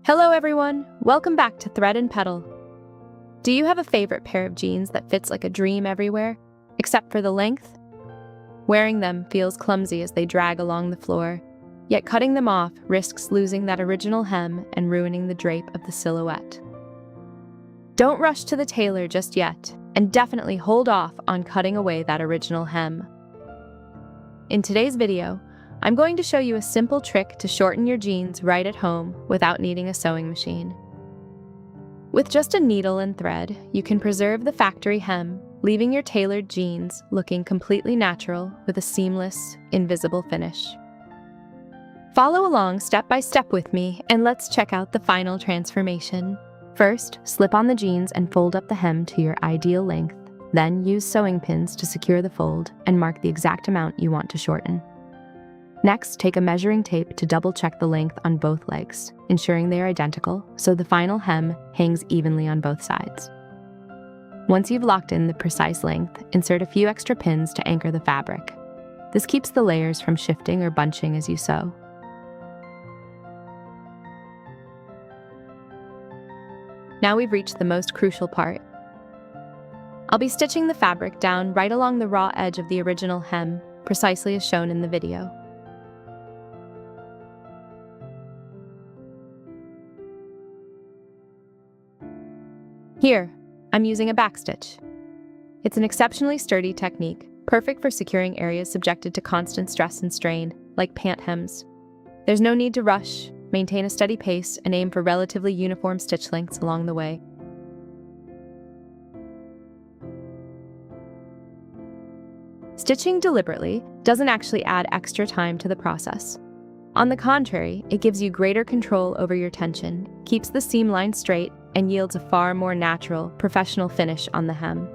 Hello everyone, welcome back to Thread and Petal. Do you have a favorite pair of jeans that fits like a dream everywhere, except for the length? Wearing them feels clumsy as they drag along the floor, yet cutting them off risks losing that original hem and ruining the drape of the silhouette. Don't rush to the tailor just yet, and definitely hold off on cutting away that original hem. In today's video, I'm going to show you a simple trick to shorten your jeans right at home without needing a sewing machine. With just a needle and thread, you can preserve the factory hem, leaving your tailored jeans looking completely natural with a seamless, invisible finish. Follow along step by step with me, and let's check out the final transformation. First, slip on the jeans and fold up the hem to your ideal length. Then use sewing pins to secure the fold and mark the exact amount you want to shorten. Next, take a measuring tape to double-check the length on both legs, ensuring they are identical so the final hem hangs evenly on both sides. Once you've locked in the precise length, insert a few extra pins to anchor the fabric. This keeps the layers from shifting or bunching as you sew. Now we've reached the most crucial part. I'll be stitching the fabric down right along the raw edge of the original hem, precisely as shown in the video. Here, I'm using a backstitch. It's an exceptionally sturdy technique, perfect for securing areas subjected to constant stress and strain, like pant hems. There's no need to rush, maintain a steady pace, and aim for relatively uniform stitch lengths along the way. Stitching deliberately doesn't actually add extra time to the process. On the contrary, it gives you greater control over your tension, keeps the seam line straight, and yields a far more natural, professional finish on the hem.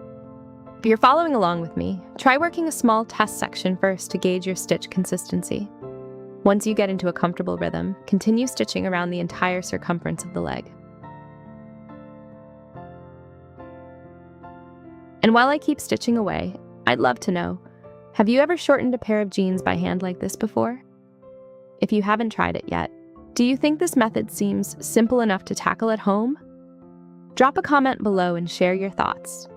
If you're following along with me, try working a small test section first to gauge your stitch consistency. Once you get into a comfortable rhythm, continue stitching around the entire circumference of the leg. And while I keep stitching away, I'd love to know, have you ever shortened a pair of jeans by hand like this before? If you haven't tried it yet, do you think this method seems simple enough to tackle at home? Drop a comment below and share your thoughts.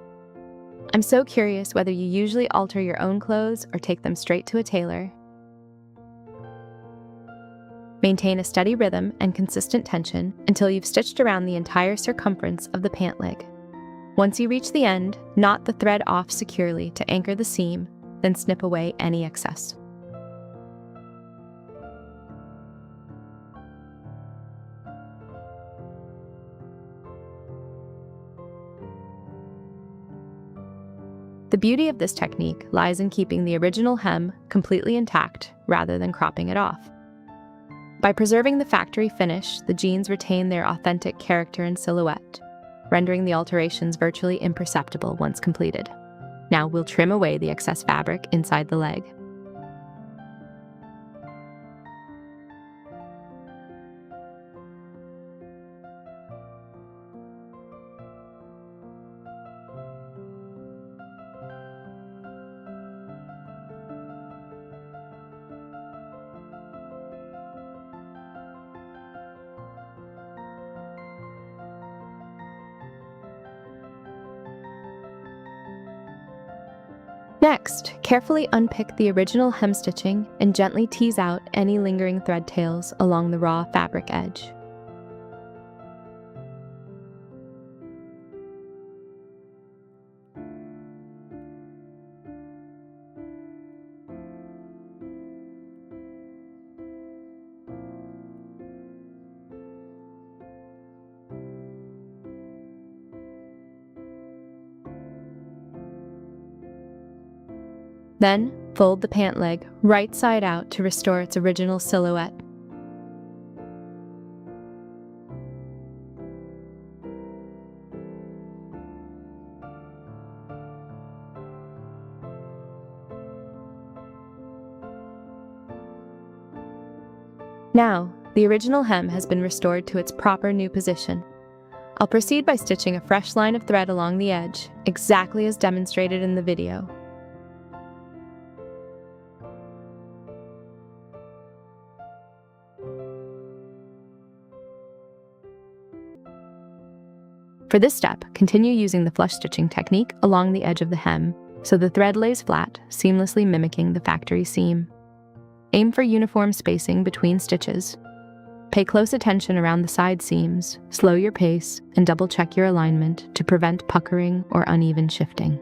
I'm so curious whether you usually alter your own clothes or take them straight to a tailor. Maintain a steady rhythm and consistent tension until you've stitched around the entire circumference of the pant leg. Once you reach the end, knot the thread off securely to anchor the seam, then snip away any excess. The beauty of this technique lies in keeping the original hem completely intact rather than cropping it off. By preserving the factory finish, the jeans retain their authentic character and silhouette, rendering the alterations virtually imperceptible once completed. Now we'll trim away the excess fabric inside the leg. Next, carefully unpick the original hem stitching and gently tease out any lingering thread tails along the raw fabric edge. Then, fold the pant leg right side out to restore its original silhouette. Now, the original hem has been restored to its proper new position. I'll proceed by stitching a fresh line of thread along the edge, exactly as demonstrated in the video. For this step, continue using the flush stitching technique along the edge of the hem so the thread lays flat, seamlessly mimicking the factory seam. Aim for uniform spacing between stitches. Pay close attention around the side seams, slow your pace, and double-check your alignment to prevent puckering or uneven shifting.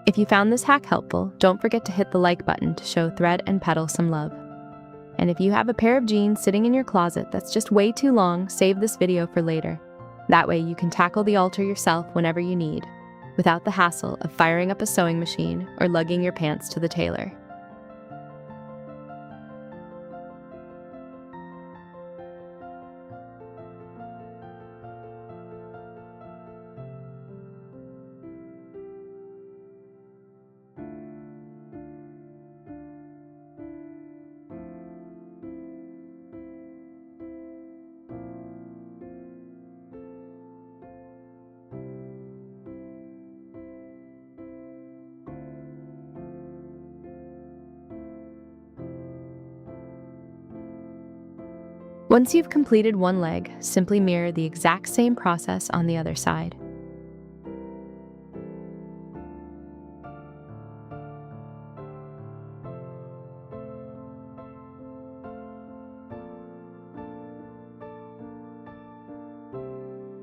If you found this hack helpful, don't forget to hit the like button to show Thread and Petal some love. And if you have a pair of jeans sitting in your closet that's just way too long, save this video for later. That way you can tackle the alter yourself whenever you need, without the hassle of firing up a sewing machine or lugging your pants to the tailor. Once you've completed one leg, simply mirror the exact same process on the other side.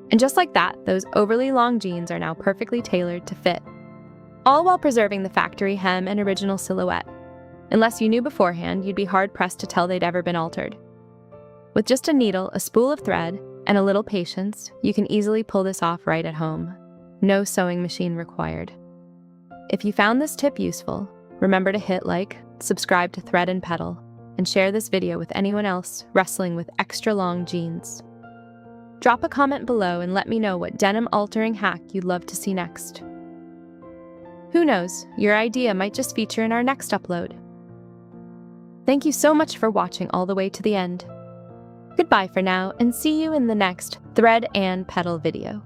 And just like that, those overly long jeans are now perfectly tailored to fit, all while preserving the factory hem and original silhouette. Unless you knew beforehand, you'd be hard-pressed to tell they'd ever been altered. With just a needle, a spool of thread, and a little patience, you can easily pull this off right at home. No sewing machine required. If you found this tip useful, remember to hit like, subscribe to Thread and Petal, and share this video with anyone else wrestling with extra long jeans. Drop a comment below and let me know what denim altering hack you'd love to see next. Who knows, your idea might just feature in our next upload. Thank you so much for watching all the way to the end. Goodbye for now, and see you in the next Thread and Petal video.